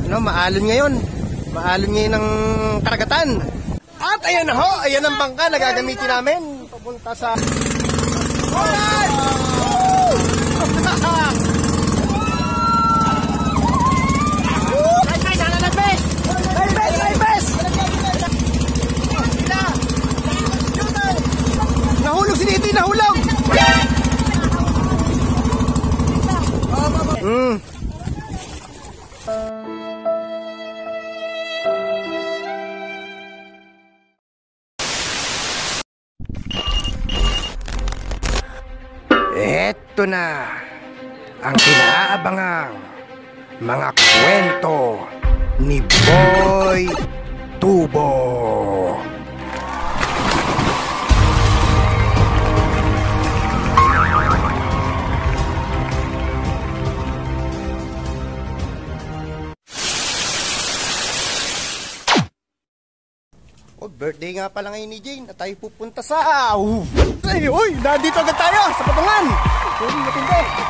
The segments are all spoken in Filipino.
No, maalon ngayon. Maalon ngayon ng karagatan. At ayan na ho, ayan ang bangka na gagamitin namin papunta sa... Alright! Nahulog si Niti, nahulog! Eto na ang kinaabangang mga kwento ni Boy Tubo. Birthday nga pala ngayon ni Jane at tayo pupunta sa... Ay, uy! Nandito agad tayo sa Patungan!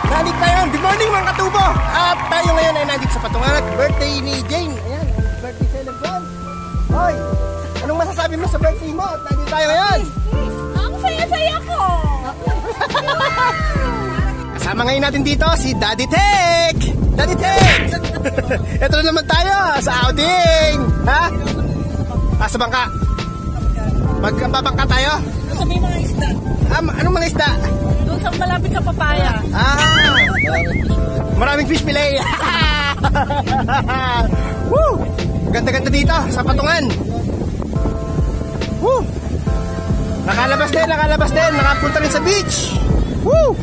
Nandito tayo! Good morning mga katubo! At tayo ngayon ay nandito sa Patungan at birthday ni Jane. Ayan, birthday celebrant. Hoy! Anong masasabi mo sa birthday mo? At nandito tayo ngayon! Ang saya-saya ko! Kasama ngayon natin dito si Daddy Tech! Daddy Tech! Ito na naman tayo sa outing! Ha? Sa bangka. Magbabangka tayo? Sa may mga isda. Anong mga isda? Doon sa malapit sa papaya. Maraming fish fillet. Woo! Ganda-ganda dito sa Patungan. Woo! Nakalabas din. Nakapunta rin sa beach. Woo!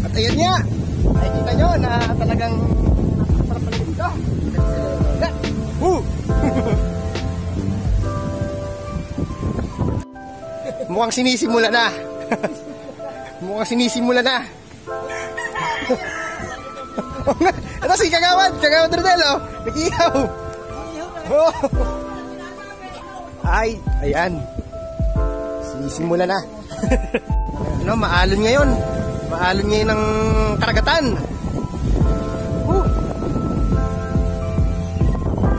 At ayan nga. Ay kita nyo na talagang sarap pala dito. Woo! Mukhang sinisimula na. Ito si Kagawad Rodel, oh. Nag-ihaw. Oh. Ay, ayan. Sinisimula na. No, maalon ngayon ng karagatan.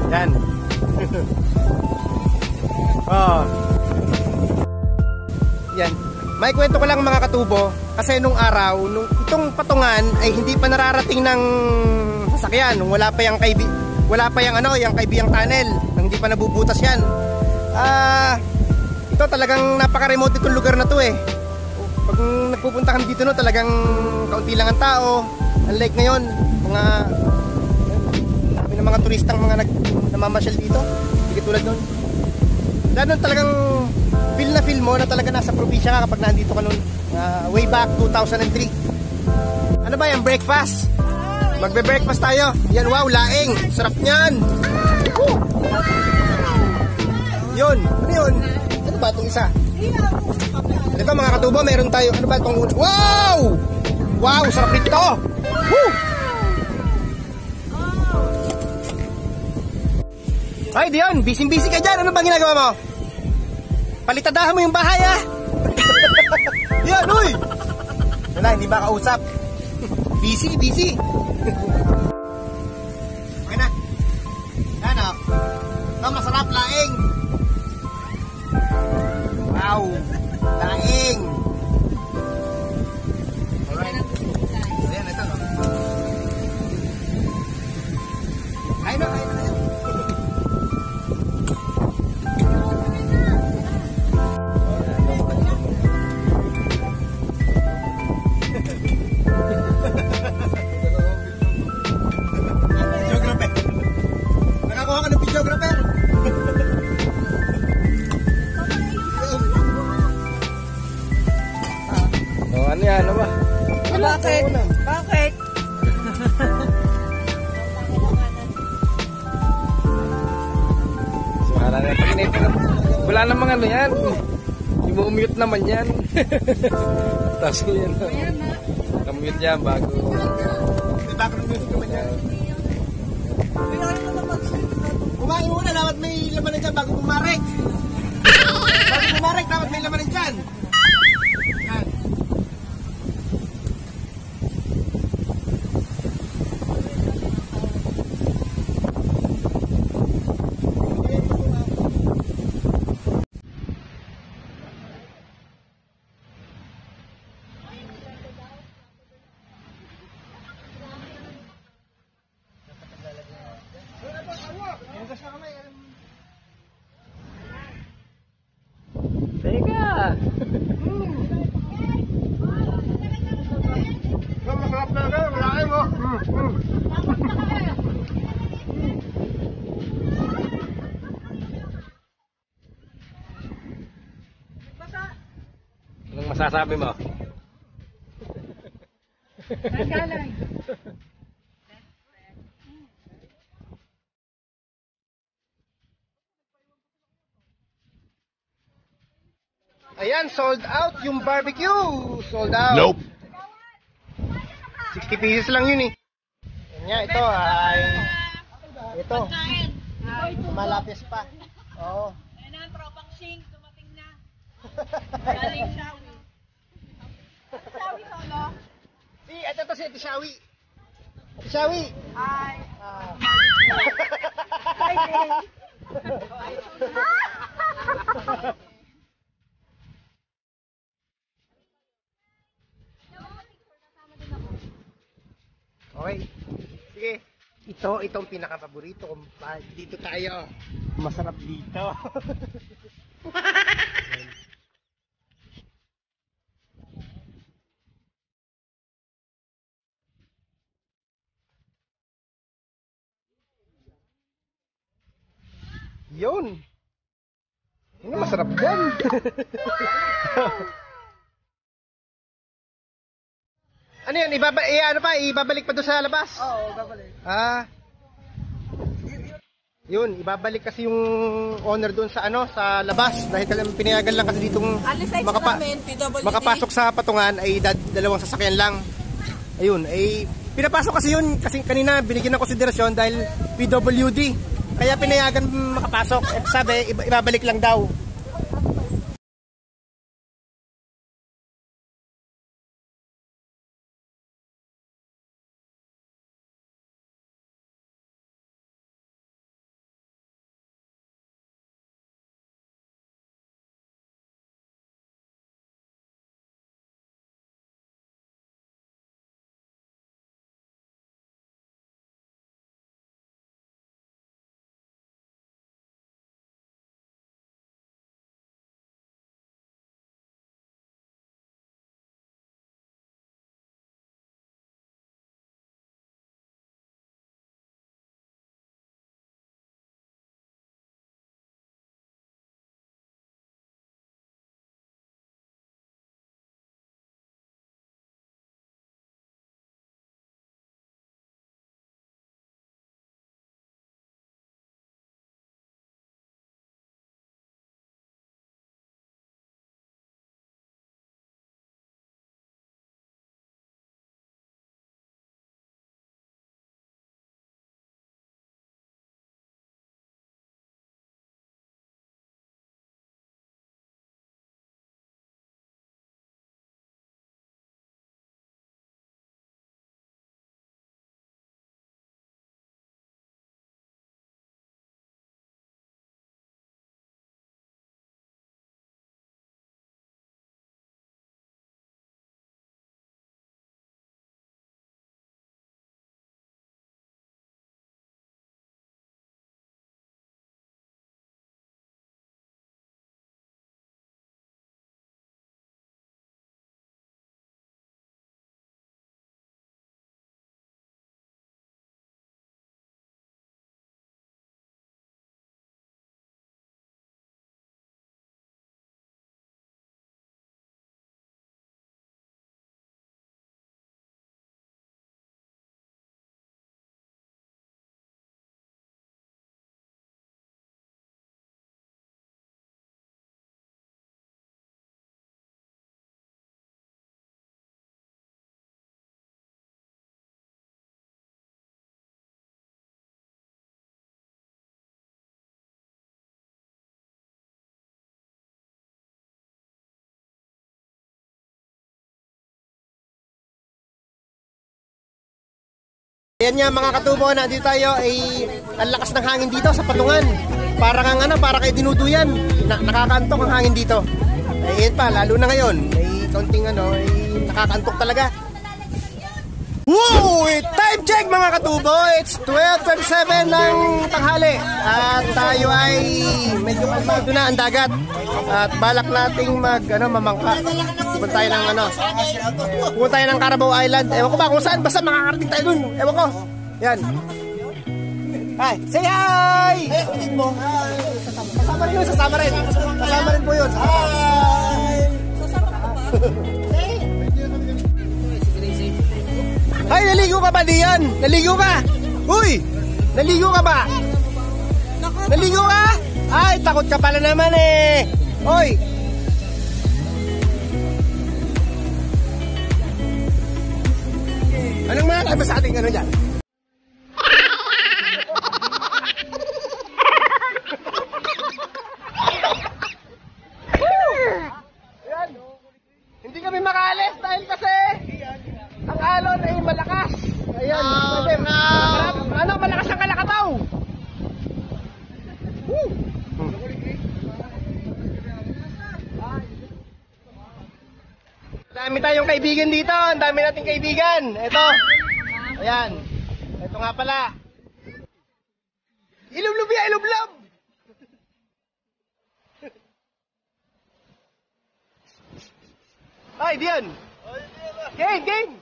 Yan. Oh. Yan. May kwento ko lang mga katubo kasi nung araw, itong Patungan ay hindi pa nararating ng sasakyan. Wala pa yung kaibiyang tunnel, hindi pa nabubutas yan. Ito talagang napaka-remote itong lugar na to eh. Pag nagpupunta kami dito no, talagang kaunti lang ang tao. Unlike ngayon, mga turistang namamasyal dito. Hindi tulad nun. Dahil nun talagang feel mo na talaga nasa probinsya ka kapag nandito ka nun. Way back 2003. Ano ba yan? Breakfast? Magbe-breakfast tayo. Yan, wow, laing. Sarap niyan. Yun. Ano yun? Ano ba itong isa? Ito mga katubo, meron tayo. Ano ba itong... Wow! Wow, sarap nito. Woo! Ay, Dion, busy ka dyan. Ano bang ginagawa mo? Palitadahan mo yung bahay, ha? Yan, uy! Wala, hindi ba kausap? Busy. Okay na. Yan, o. Ito, masarap, laing. Wow. Laing. Alright. Ayan, ito, no? Kain na. Ano ba? Bakit? Wala namang ano yan. I-mute naman yan. Tapos yan. Naka-mute yan bago. Background music naman yan. Kumain muna, dapat may laman na dyan bago pumarek. Bago pumarek, dapat may laman na dyan. Yan. masasabi mo? Ayan, sold out yung barbecue. Sold out. Nope. 60 pieces lang yun eh. Yan nga, ito ay... Ito. Malapis pa. Oo. Ayan na, tropang Shing, dumating na. Galing Shawi. Shawi solo? Ito si Ate Shawi. Ate Shawi. Hi. Okay. Sige. Itong pinaka-paborito ko. Dito tayo. Masarap dito. Yun. Yun ang masarap dyan. Ano yan? Ibabalik pa doon sa labas? Oo, babalik. Yun, ibabalik kasi yung owner doon sa sa labas dahil pinayagan lang kasi ditong makapasok sa patungan ay dalawang sasakyan lang. Ayun, ay pinapasok kasi yun kasi kanina binigyan ng konsiderasyon dahil PWD. Kaya pinayagan makapasok. Sabi, ibabalik lang daw. Ayan nga mga katubo, nandito tayo ay ang lakas ng hangin dito sa patungan. Parang para kay dinuduyan. Nakakantok ang hangin dito. Ayan pa, lalo na ngayon. May kaunting ay nakakantok talaga. Woo! Time check mga katubo. It's 12:37 ng tanghali. At tayo ay medyo kalmado na ang dagat. At balak nating mamangka. Punta tayo ng Carabao Island. Ewan ko ba kung saan. Basta makakarating tayo dun. Ewan ko. Yan. Hi! Say hi! Ulit mo. Kasama rin yun. Kasama rin po yun. Hi! Ay, naligo ka ba diyan? Naligo ka? Uy! Naligo ka ba? Naligo ka? Ay, takot ka pala naman eh. Uy! Anong mga kaiba sa ating ano dyan? Ayan. Hindi kami makaalis dahil kasi ang alon ay malakas. Ayan. Ano, malakas ang kalakataw. Woo! Dami tayong kaibigan dito. Ang dami nating kaibigan. Ito. Ayan. Ito nga pala. Ilublob ya, ilublob! Ay, diyan. Game, game.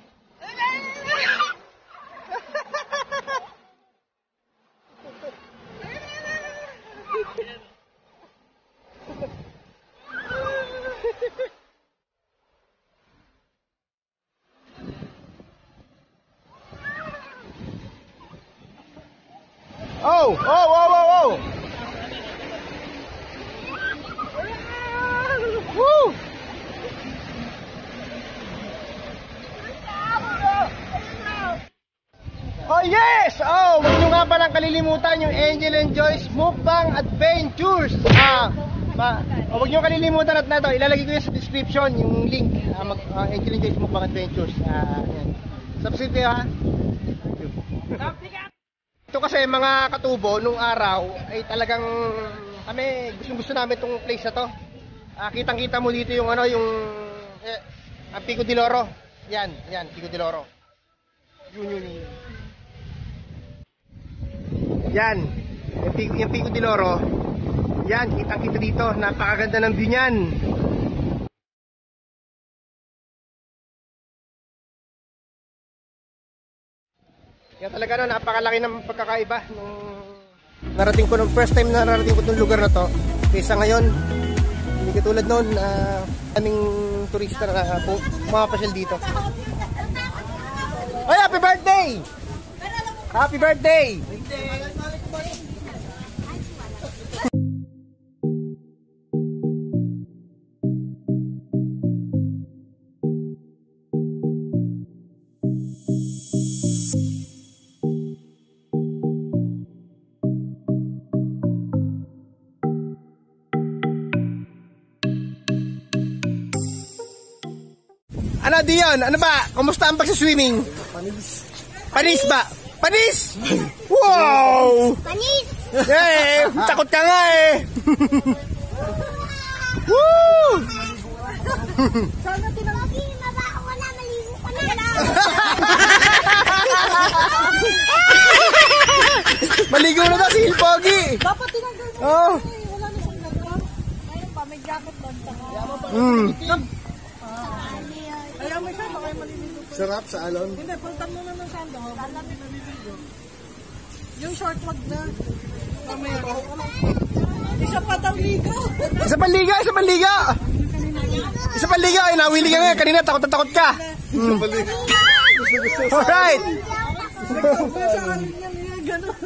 Oh, oh, oh, oh, oh. Woo! Oh yes! Oh, huwag nyo nga palang kalilimutan yung Angel and Joyce Mukbang Adventures. Huwag nyo kalilimutan at na to, ilalagay ko yung sa description yung link. Angel and Joyce Mukbang Adventures. Yan. Subscribe kayo ha. Ito kasi mga katubo, nung araw ay talagang kami gusto namin itong place na to. Kitang-kita mo dito yung ano, yung ang Pico de Loro. Yan, Pico de Loro. Yun. Yan, yung Pico de Loro. Yan, kitang-kita dito. Napakaganda ng view niyan. Yan talaga no, napakalaki ng pagkakaiba nung narating ko nung first time na narating ko itong lugar na to. Kaysa ngayon, hindi katulad noon, aming turista na pumapasyal dito. Ay, happy birthday! Happy birthday! Ano Dion? Ano ba? Kumusta ang pagsa-swimming? Panis ba? Panis! Wow! Panis! Eh, takot ka nga eh! Woo! Sana tinawagi, mabaho ko na, maligo ko na. Maligo na daw si Pogi! Dapat tinanggal mo. Oh. Wala na siyang nagkam. Ayun pa, may jacket doon. Ayaw mo siya, baka yung maliligo. Sarap sa alon. Hindi, puntan mo na ng sando. Malamig na niligo. Yung short wag na. Mamaya. Isa pa daw ligo. Isa pang liga! Isa pang liga! Isa pang liga! Ay, nawili ka nga. Kanina, takot na takot ka. Isa pang liga. Alright! Saan yan gano'n?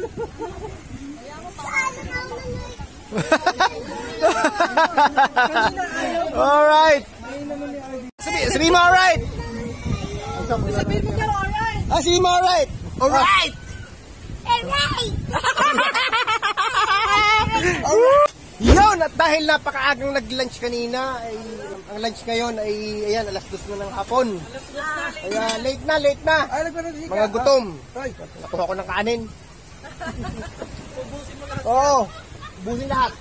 Alright! Sabihin mo alright! Sabihin mo gano'n, alright. Sabihin mo alright! Alright! Alright! Yun! At dahil napakaagang nag-lunch kanina, ay, ang lunch ngayon ay ayan, alas 2 na ng hapon. Kaya late na. Mga gutom. Nakuha ko ng kanin. Oo. Ubusin lahat.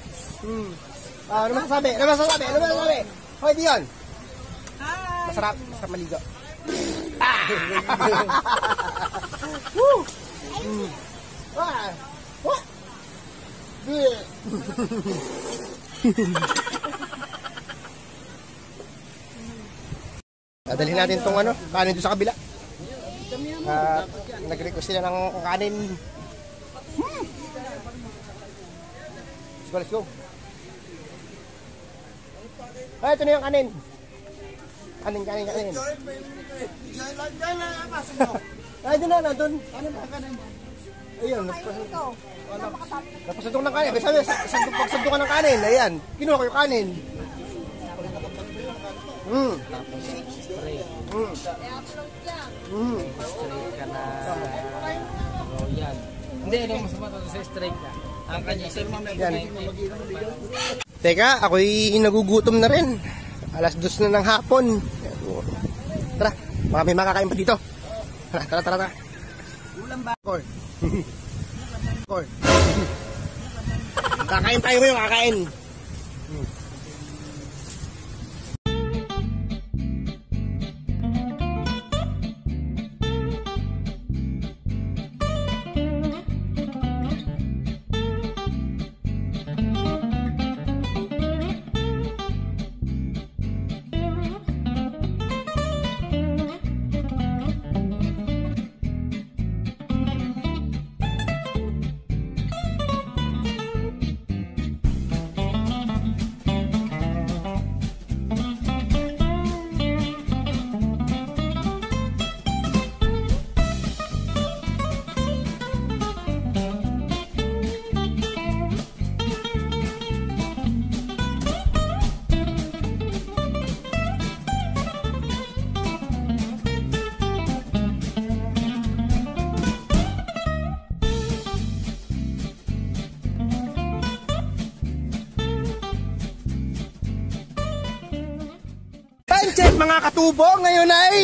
Ano masasabi? Hoy, Dion. Masarap maligo. Woo! Dadalhin natin tong ano, kanin doon sa kabila. Nag-request sila ng kanin. Let's go. Ay, ito na yung kanin. Kanin. Diyan lang, pasok mo. Ay, doon na, doon. Ano ba kanin? Ayun, napasundok ng kanin. Sabi, pagsundok ka ng kanin. Ayan, kinuha ko yung kanin. Tapos straight. Straight ka na royal. Hindi, ano mas matato sa straight na. Ang kanya Yan. Teka, ako'y nagugutom na rin. Alas 2 na ng hapon. Tara, baka may makakain pa dito. Tara. Ulam ba? Kor. Kakain tayo ngayon, kakain. Check mga katubo, ngayon ay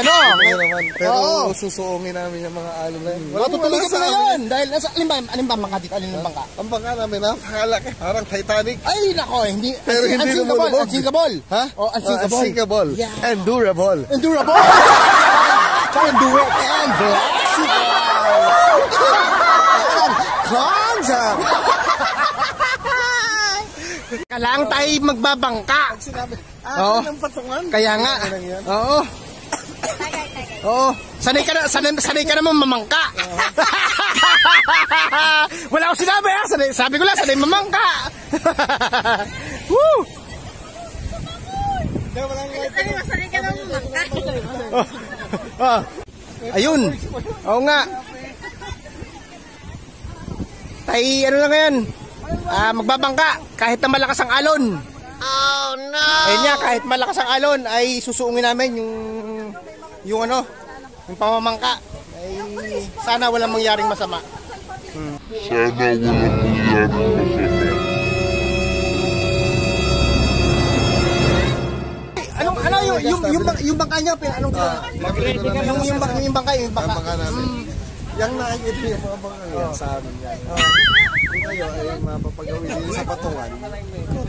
ano? Ngayon naman, pero Oo. susuungin namin yung mga alon na yun. Matutuloy ka pa ngayon dahil nasa alin ba bangka dito? Alin ang bangka? Ang bangka namin, napakalaki, parang Titanic. Ay nako, hindi. Pero hindi lumulubog. Unsinkable. Ha? Oh, unsinkable. Unsinkable. Yeah. And durable. Endurable. Tsaka endure. And flexible. And concept. Kailangan tayo magbabangka. Sinabi, Oo. ng patungan. Kaya nga. Oo. Oo. Sanay ka naman mamangka. Wala akong sinabi ha. Sabi ko lang, sanay mamangka. Woo! Masanay ka lang mamangka. Oh. Ayun. Oo nga. Tay, ano na ngayon? Magbabangka kahit na malakas ang alon. Oh no. Ayun nga, kahit malakas ang alon ay susuungin namin yung ano, yung pamamangka. Ay sana walang mangyaring masama. Sana walang mangyaring masama. Yung bangka niya, anong yung bangka Ang bangka namin. Yang nakikita yung mga bangka yan sa amin yan. Kung kayo ay mapapagawin din sa patungan,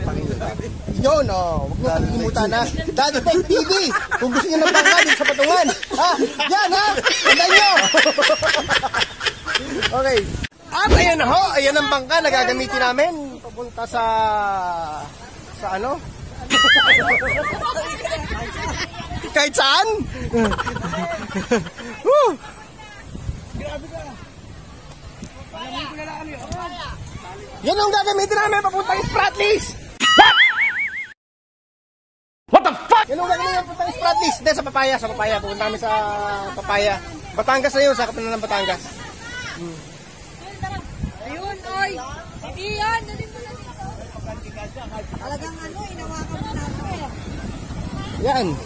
Panginoon natin. yun, huwag mo kalimutan na. Daddy Tech TV, kung gusto niyo ng bangka din sa patungan. Yan tandaan nyo. Okay. At ayan na ho, ayan ang bangka na gagamitin namin. Papunta sa ano? Kahit saan? Woo! Yan ang gagamitin namin papuntang Spratlys! What the fuck? Yan ang gagamitin namin papuntang Spratlys. Hindi, sa Papaya. Pupunta kami sa Papaya. Batangas na yun, sakop na ng Batangas. Ayun, oy! Hindi yan! Dali mo lang ako. Talagang inawakan mo na ako eh. Yan.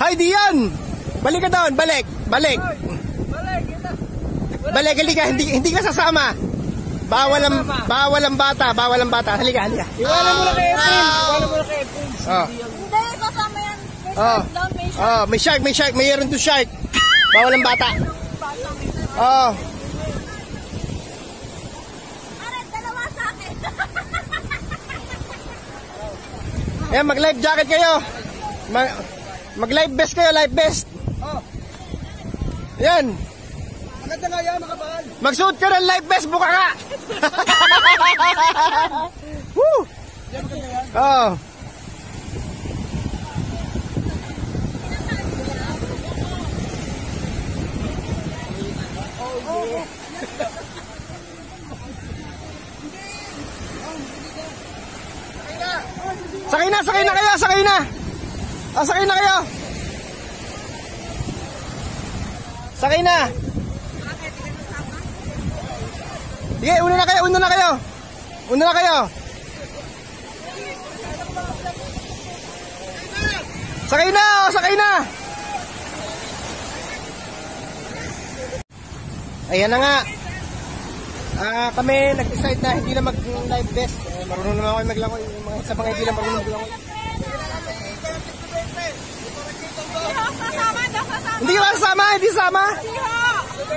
Hi, Dian! Balik ka doon, balik. Balik, halika, hindi ka sasama. Bawal ang bata. Halika. Iwanan mo na kay April. Hindi, kasama yan. May shark. Mayroon to shark. Bawal ang bata. Aray, dalawa sa akin. Ayan, mag-life jacket kayo. Mag-life vest kayo, life vest. Ayan. Maganda nga yan, makabahal. Magsuot ka ng life vest, buka ka. Woo! Sakay na kayo, sakay na. Sakay na kayo. Sakay na. Sige, una na kayo. Una na kayo. Sakay na. Ayan na nga. Kami nag-decide na hindi na mag-live vest. Marunong naman ako maglangoy. Yung mga isa mga hindi lang marunong maglangoy. Hindi ka sasama? Hindi sasama?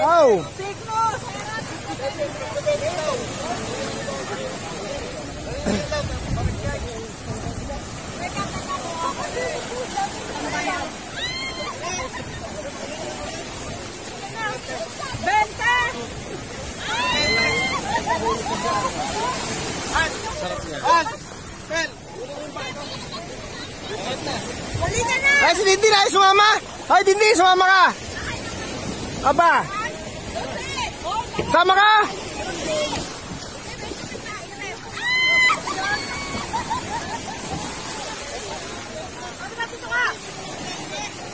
Oh. Ay, si Dindi na sumama. Ay, Dindi, sumama ka. Aba. Sama ka.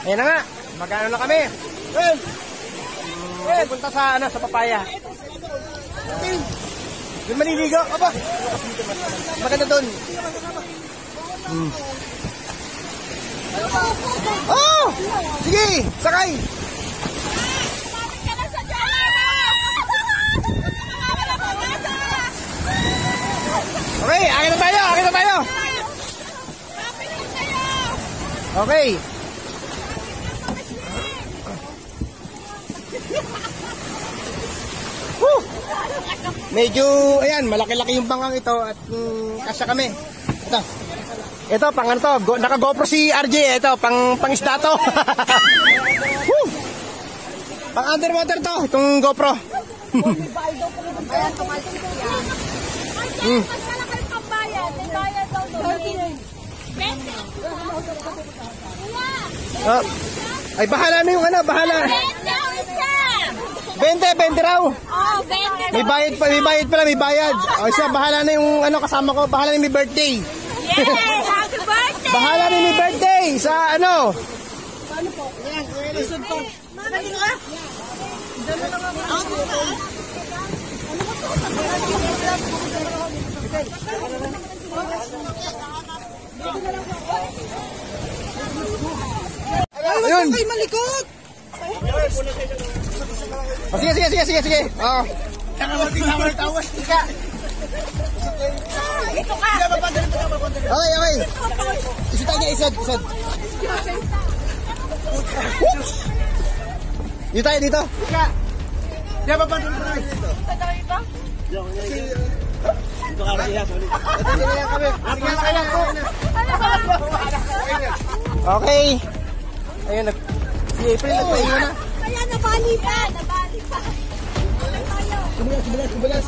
Ayan na nga. Magano na kami. Punta sa sa papaya. Yung maniligo. Aba. Maganda doon. Oh! Sige, sakay. Okay, akin na tayo. Okay. Woo! Medyo, ayan, malaki-laki yung bangkang ito at kasya kami. Ito, pang ano to, naka-GoPro si RJ, ito, pang isda to. Pang underwater to, itong GoPro. Ay, bahala na yung ano, bahala. 20 raw. Oh, 20. May bayad pala, may bayad. O siya, bahala na yung ano kasama ko, bahala na yung may birthday. Yay! Happy birthday! Bahala na yung may birthday sa ano. Paano po? Ayan, lisod po. Dali nga. Dali na nga. Ayun. Ay, malikot. Oh, sige. Oh. Okay. Isod tayo, isod. Dito tayo, dito. Di ba pa dito? Dito ka rin, sorry. Okay. Ayun, si April nagpahinga na. Kaya nabali pa. Kubulas.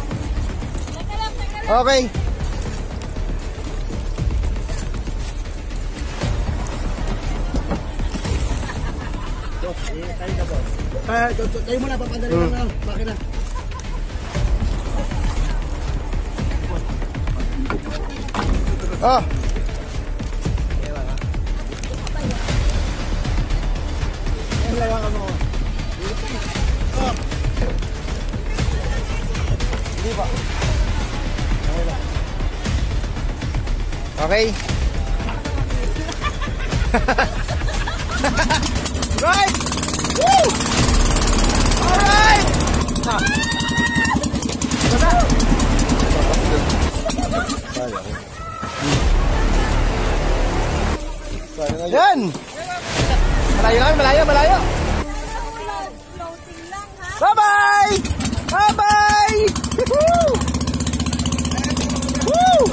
Okay. Tayo muna, papadali lang na. Bakit na? Oh. Okay. Right. Woo! All right. Yan. Malayo. Bye-bye. Woo! Woo!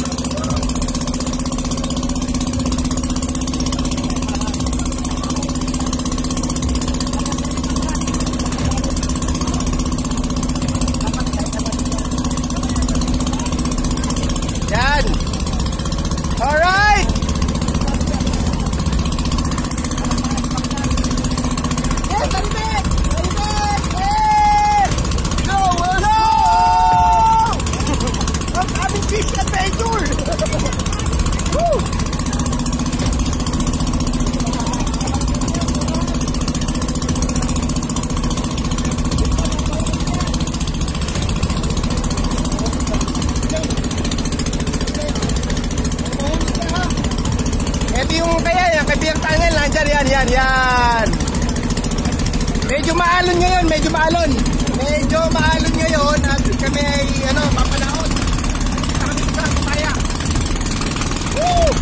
Yan. All right. Ayan. Medyo maalon ngayon, medyo maalon. Medyo maalon ngayon at kami ay papalaot. Kami sa papaya. Woo!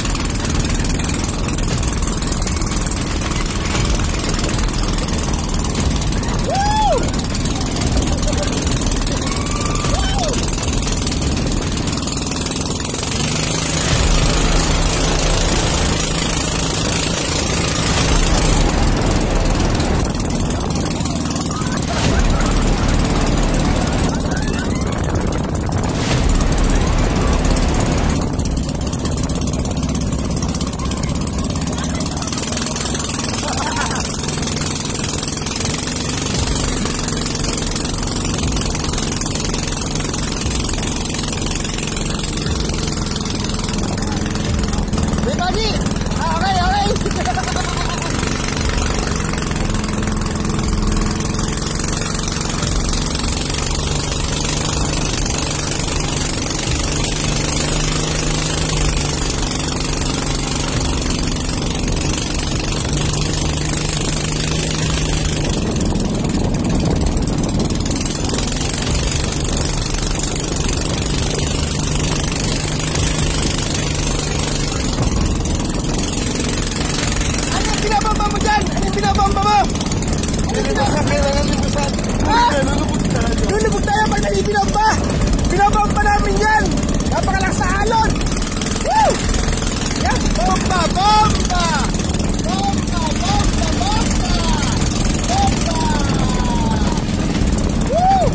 Lulubog tayo pag nalibinamba. Binabamba namin yan. Napakalakas sa alon. Woo! Yan, bomba, bomba. Bomba, bomba, bomba. Bomba. Woo!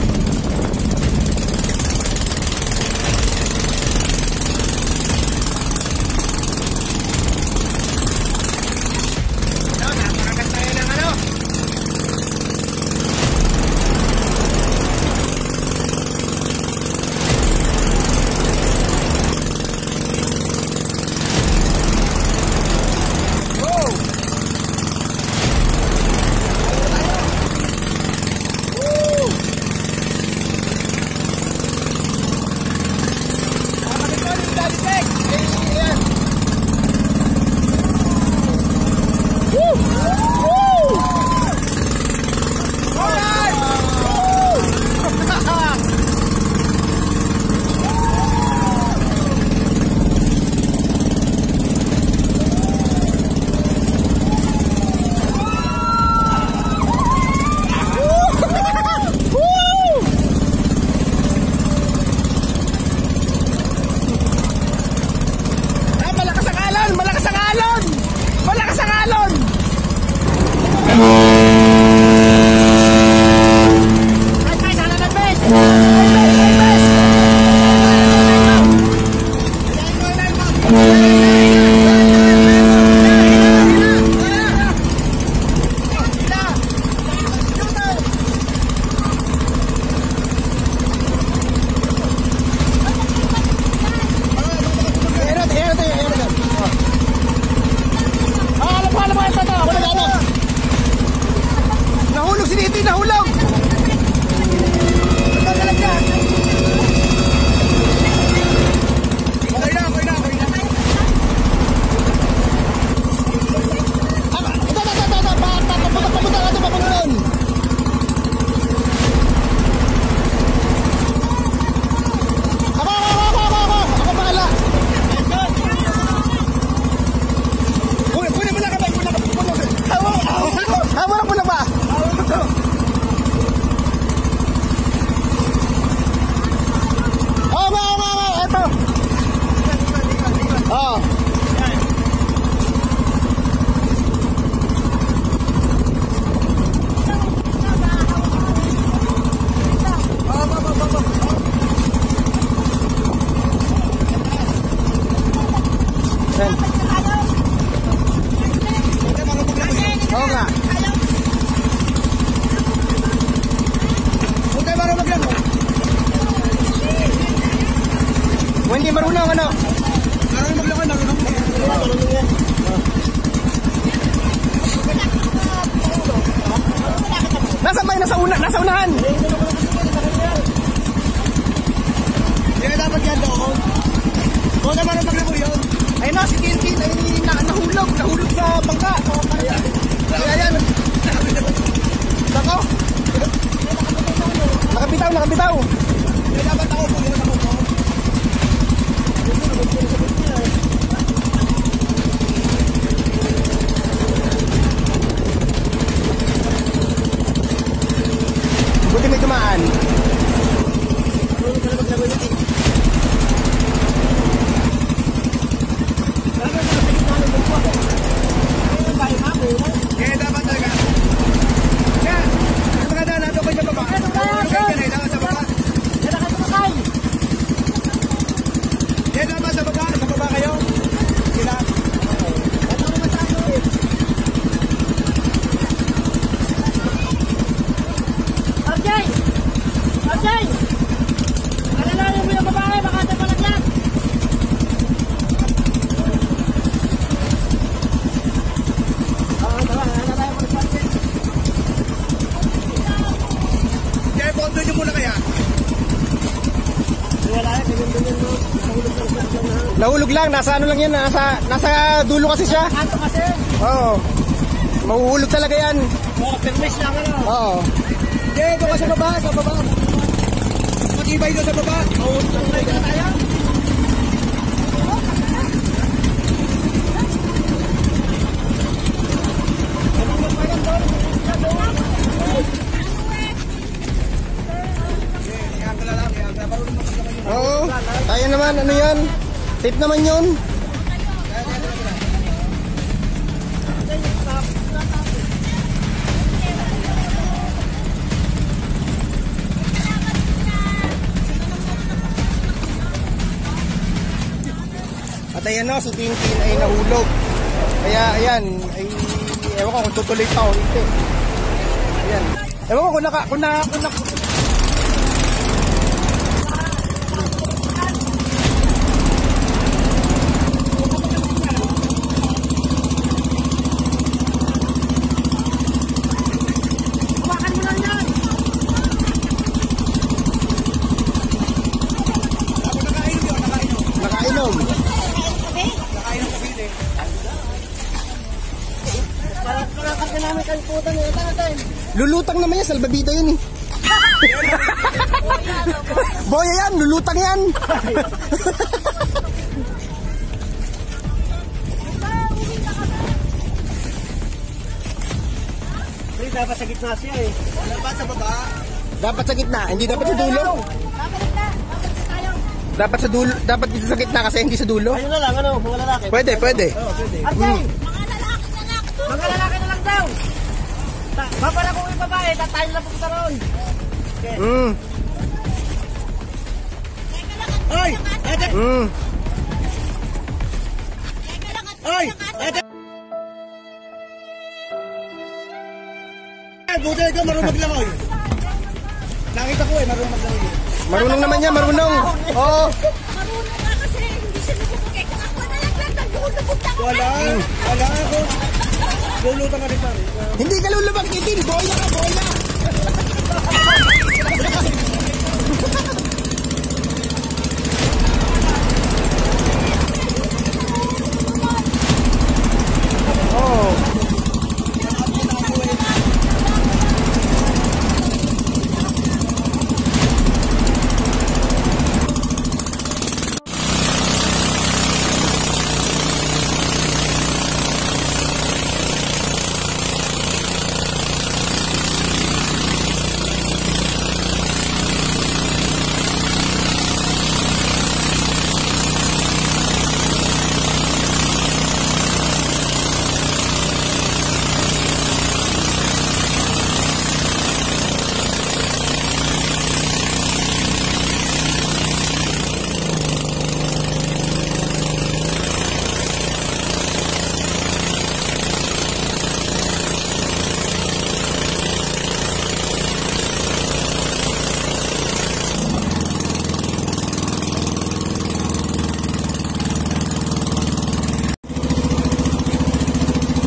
Napakaganda yun ang Nahulog si Niti, nahulog! Nagdalag niya! nakabitaw. Dapat ako po. Buti may dumaan. Eh, dapat talaga. Yan. Ang mga daan, nato ko sa baba. Dapat sa baba. Eh, dapat sa baba. Sa baba kayo. Sila. Kaya pondo nyo muna kaya. Nahulog lang, nasa ano lang yan, nasa dulo kasi siya. Oo. Mahuhulog talaga yan. Oo. Eh, doon ka sa baba. Sa baba. Matibay doon sa baba. Oo. Kaya naman, ano yan? Safe naman yun. At ayan o, si Tintin ay nahulog. Kaya ayan, ay ewan ko kung tutuloy pa o hindi. Ayan. Ewan ko kung nakainom. Lulutang naman yan, salbabida yun eh. Boya yan, lulutang yan. Dapat sa gitna siya eh. Dapat sa baba. Dapat sa gitna, hindi dapat sa dulo. Dapat sa dulo, dapat dito sa gitna kasi hindi sa dulo. Ayun na lang, ano, mga lalaki. Pwede. Pwede. Mga lalaki na lang daw. Babala ko yung babae, tatayo lang pupunta roon. Ay! Ate! Ay! Ate! Buti ikaw marunong maglangoy. Nakita ko marunong maglangoy. Marunong naman yan, marunong. Oo. Marunong nga kasi hindi siya nagpupukay. Kung ako na lang nagdoon na punta ko. Wala ako. Lulutang ka rin pare. Hindi ka lulubag, Titin. Boya ka, boya. Oh.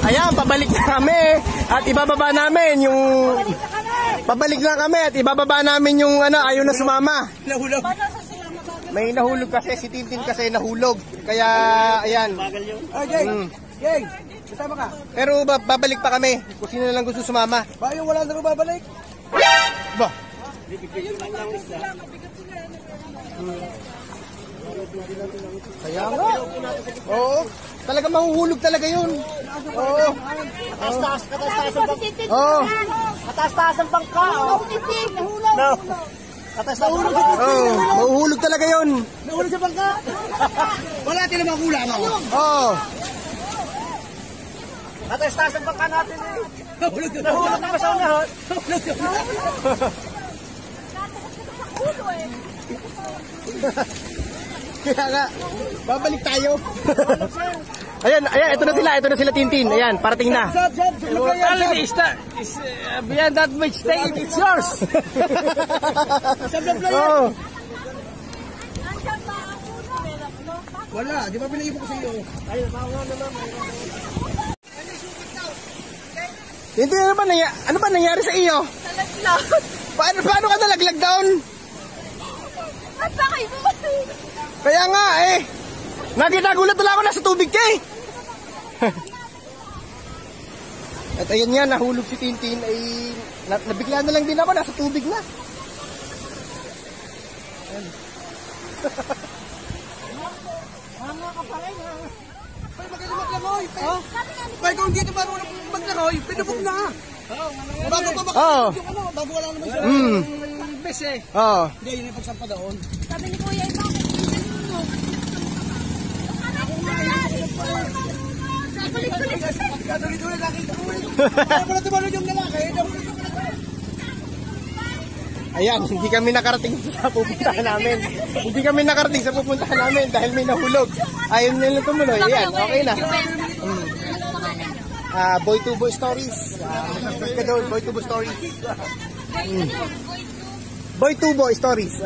Ayan, pabalik na kami at ibababa namin yung... Pabalik na kami at ibababa namin yung ano, ayaw na sumama. Nahulog. May nahulog kasi, si Tintin kasi nahulog. Kaya, ayan. Ay, Geng! Geng! Kasama ka? Pero babalik pa kami kung sino na lang gusto sumama. Ba yung wala na rin babalik? Ba, Kaya nga. Oo. Talaga mahuhulog talaga yun. Oo. Kataas-taas ang bangka. Oo. Kataas-taas ang bangka. Nahulog. Kataas-taas ang bangka. Oo. Mahuhulog talaga yun. Nahulog sa bangka. Wala tila makulang ako. Oo. Kataas-taas ang bangka natin eh. Nahulog na sa unahon. Kaya nga. Babalik tayo. Ayan, ito na sila Tintin. Ayan, parating na. Already beyond that much stay, it's yours. Oo. Wala, di ba pinag-ipo ko sa iyo? Tintin, ano ba nangyari sa iyo? Nalaglag. Paano ka nalaglag down? At bakit mo? Kaya nga eh. Nakita-gulat na lang ako nasa tubig ka eh. At ayan nga, nahulog si Tintin ay nabigla na lang din ako, nasa tubig na. Ayan. Ay, magaling maglangoy. Ay, kung dito ba maglangoy, pinubog na. Bago pa Oo. yung ano, bago wala naman siya. Bes eh. Oo. Hindi, yun yung pagsampa doon. Sabi ni Kuya, bakit? Katuloy-tuloy, nakita ko ulit. Kaya pala tumalun yung lalaki. Ayan, hindi kami nakarating sa pupuntahan namin. Hindi kami nakarating sa pupuntahan namin dahil may nahulog. Ayaw nila tumuloy. Ayan, okay na. Boy to Boy Stories. Boy to Boy Stories. Boy to Boy Stories.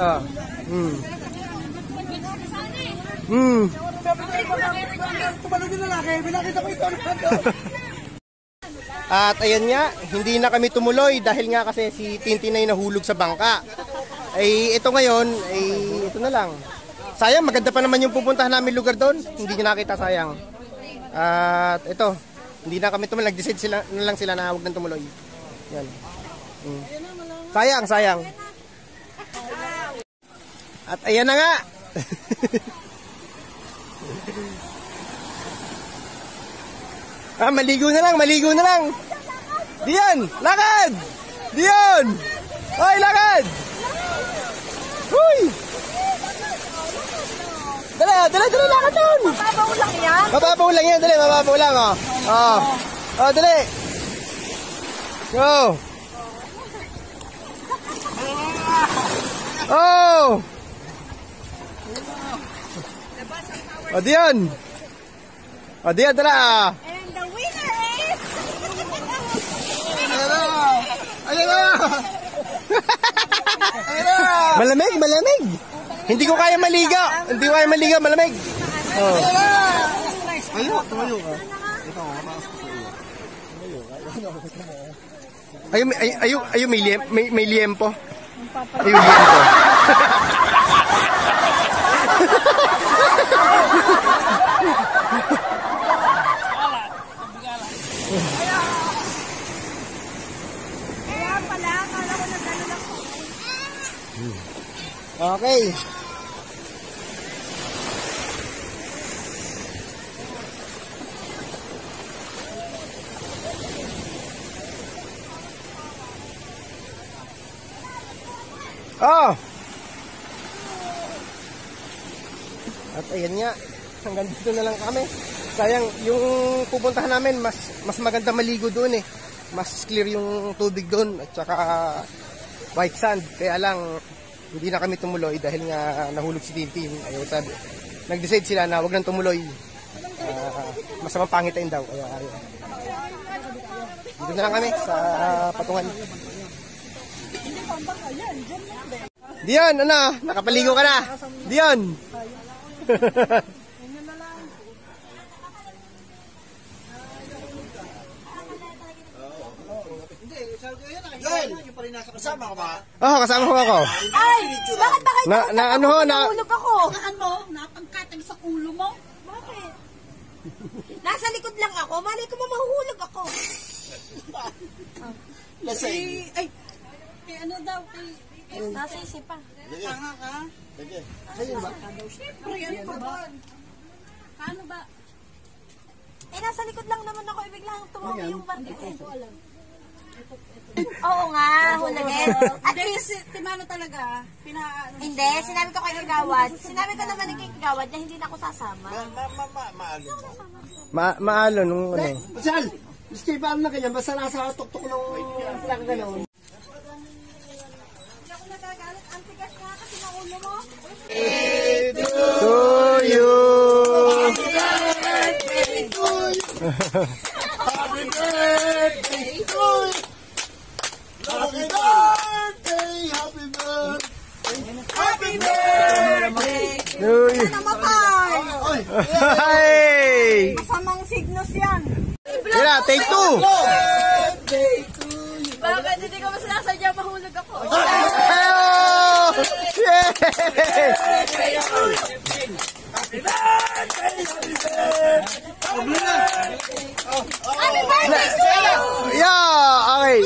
Tumalun yung lalaki. Binakita ko ito. At ayan nga, hindi na kami tumuloy dahil nga kasi si Tintin ay nahulog sa bangka. Ay ito ngayon, ay ito na lang. Sayang, maganda pa naman yung pupuntahan namin lugar doon. Hindi nyo nakita, sayang. At ito, hindi na kami tumuloy. Nag-decide na lang sila na huwag nang tumuloy. Yan. Sayang. At ayan na nga. Maligo na lang. Diyan, lakad! Diyan! Hoy, lakad! Huy! Dali, lakad doon! Mababaw lang yan. Mababaw lang yan, oh. Dali. Go! Oh! Diyan! Dala! And the winner is... Ayan na! Malamig! Hindi ko kaya maligo, malamig. Oh. Tumayo ka. Ayun, may liempo. Ayun, liempo. Kaya pala, akala ko nagano lang ko. Okay. At ayan nga, hanggang dito na lang kami. Sayang, yung pupuntahan namin, mas maganda maligo doon eh. Mas clear yung tubig doon at saka white sand. Kaya lang, hindi na kami tumuloy dahil nga nahulog si Tintin. Ayaw, sabi, nag-decide sila na wag nang tumuloy. Masamang pangitain daw. Kaya ayaw. Dito na lang kami sa patungan. Dion, nakapaligo ka na. Dion. Kasama ka ba? Kasama ko ako. Ay! Bakit ba kayo nahulog ako? Ano? Napagkatag sa ulo mo? Bakit? Nasa likod lang ako. Malay ko mahuhulog ako. Lasing. Ay, ano daw, Nasa isip pa. Tanga ka? Sige. Siyempre, yan pa ba? Paano ba? Eh, nasa likod lang naman ako. Biglang tumawa yung bandit. Hindi ko alam. Oo nga, hulagin. At least, Timano talaga, hindi. Sinabi ko kay Kagawad. Sinabi ko naman kay Kagawad na hindi na ako sasama. Maalo nung ano. Sal! Miski ba na ganyan, basta nasa tuktok ng plaka gano'n. Hindi ako nagagalit. Ang tigas nga kasi ng ulo mo. To you! Happy birthday to you! Happy birthday! Happy birthday! Happy birthday! To you! Namatay! Hey! Masamang signos yan. Tira, take 2! Bakit hindi ko mas nasadya mahulog ako? Oh! Yay! Happy birthday to you! Yeah! Okay.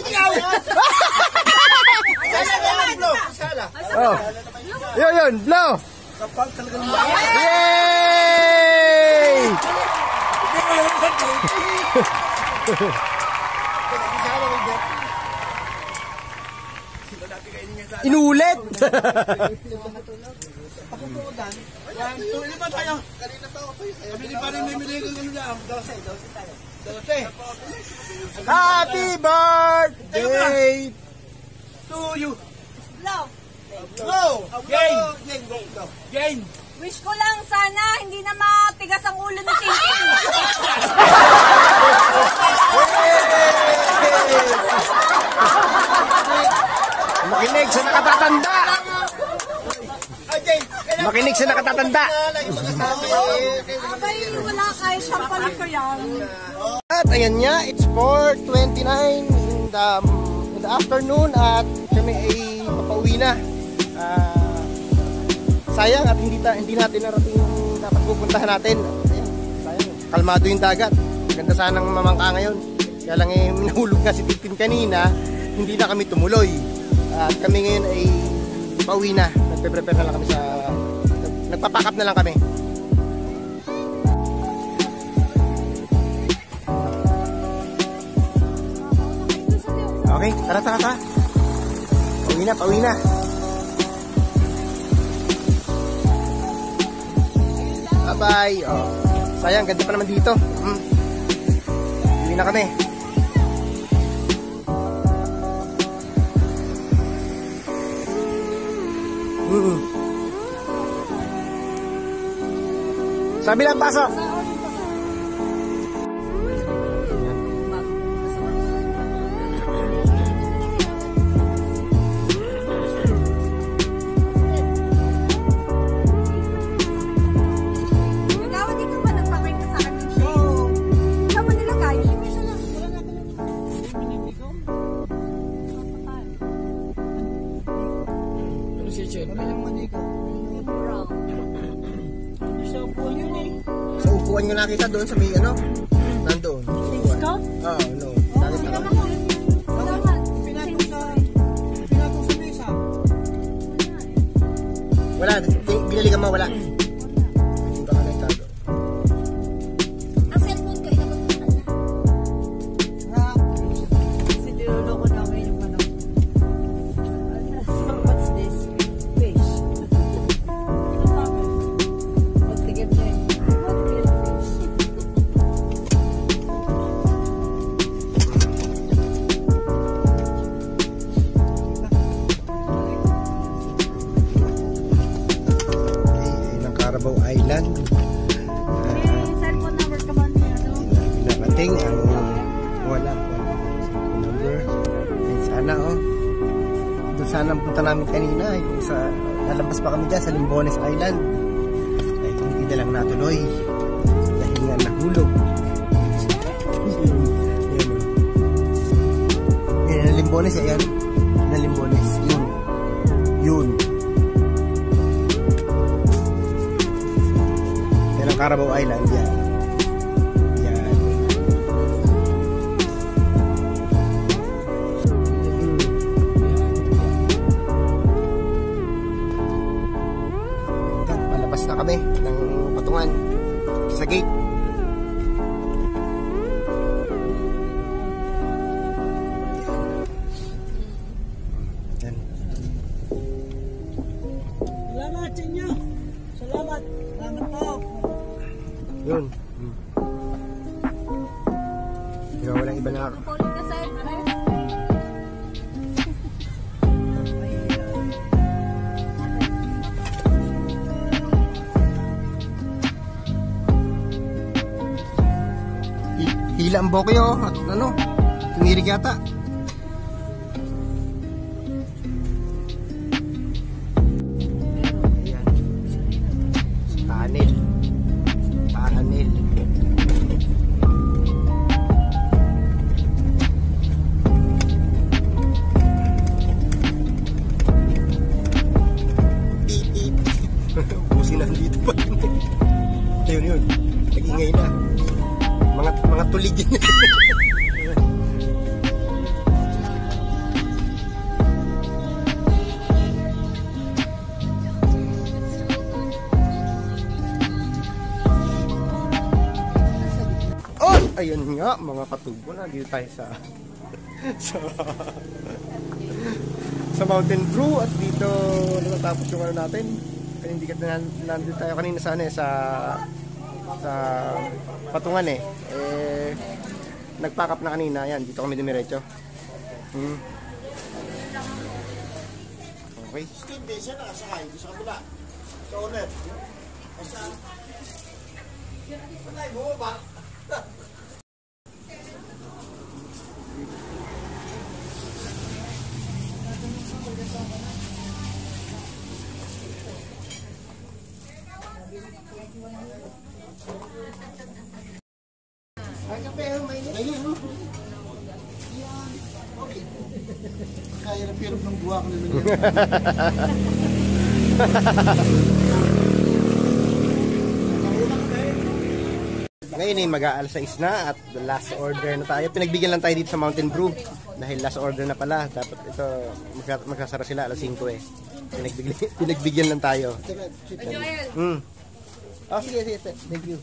Oh. Yun, blow! Yay! Inulit! Happy birthday to you! Blow. Gain! Wish ko lang sana hindi na matigas ang ulo ni Tintin. Makinig sa nakatatanda! Makinig sa nakatatanda! Abay, wala kahit sampalin ko yan. At ayan nga, it's 4:29 in the afternoon at kami ay mapauwi na. Sayang at hindi natin narating yung dapat pupuntahan natin. Ayan, sayang. Kalmado yung dagat. Ganda sanang mamangka ngayon. Kaya lang minahulog nga si Tintin kanina, hindi na kami tumuloy. At kami ngayon ay pauwi na. Nagpe-prepare na lang kami sa... Nagpapack up na lang kami. Okay, tara. Pauwi na. Bye-bye. Oh. Sayang, ganda pa naman dito. Pauwi na kami. Sabi lang, pasok. Kagawad, di ka ba nagpapay ka sa akin ng shade? Saan mo nilagay? Sa upuan nyo nakita doon sa may ano? Nandoon. Scout? Oo, no. Nakita ka. Pinatong sa mesa. Wala, binali ka mawala. Hindi ba ka nagtago? Ang cellphone ko, inabot ko na. Kasi tinuloko namin yung ano. What's this? Fish. Magtigip niya eh. Ng Carabao Island. May cellphone number ka ba niya? Pinarating ang wala number. Sana doon sana ang punta namin kanina. Yung sa lalabas pa kami dyan sa Limbones Island. Ay hindi na lang natuloy. Dahil nga nahulog. Yan ang Limbones. Ayan. Yan ang Limbones. Yun. Yan ang Carabao Island. Yan. Lalabas na kami ng patungan sa gate. Yan. Salamat sa inyo. Salamat. Salamat po. Yun. Diba, walang iba na. Paulit ka, sir. Hila ang bokyo at ano, tumirig yata. Ayan. Panel. Panel. Busin na dito pa. Yun. Nag-ingay na. Mga tuligin. Oh, ayun nga mga katubo na dito tayo sa sa Mountain Brew at dito natatapos yung ano natin. Kaya hindi nandito tayo kanina sa patungan nag-pack up na kanina. Yan, dito kami dumiretso. Okay. Steve, siya nakasakay sa kabila. Sa owner. Patay, bumaba. Kaya na pirop ng buwak na naman. Ngayon ay mag-aalas 6 na at the last order na tayo. Pinagbigyan lang tayo dito sa Mountain Brew dahil last order na pala. Dapat ito magsasara sila alas 5 eh. Pinagbigyan lang tayo. Oh, sige. Thank you.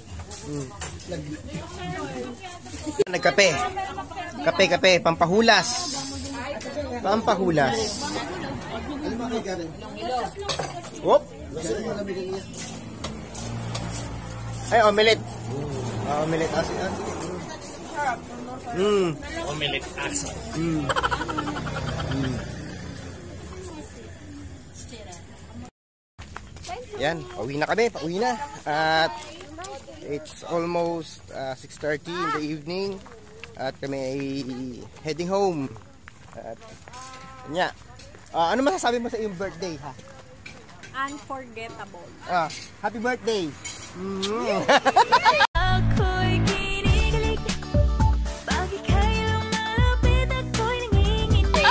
Nagkape. Kape, pampahulas. Pampahulas. Whoop. Ay, omelette. Omelette. Sige. Omelette aso. Yan, pauwi na kami, pauwi na. At it's almost 6:30 in the evening. At kami ay heading home. At nya. Ano masasabi mo sa iyong birthday, ha? Unforgettable. Happy birthday. Ako'y kinikilig. Bakit kayo lumalapit? Ako'y nangingindi.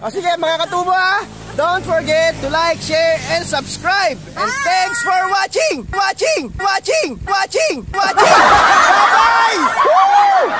Sige mga katubo, ha? Don't forget to like, share, and subscribe. And thanks for watching. Bye-bye! Woo!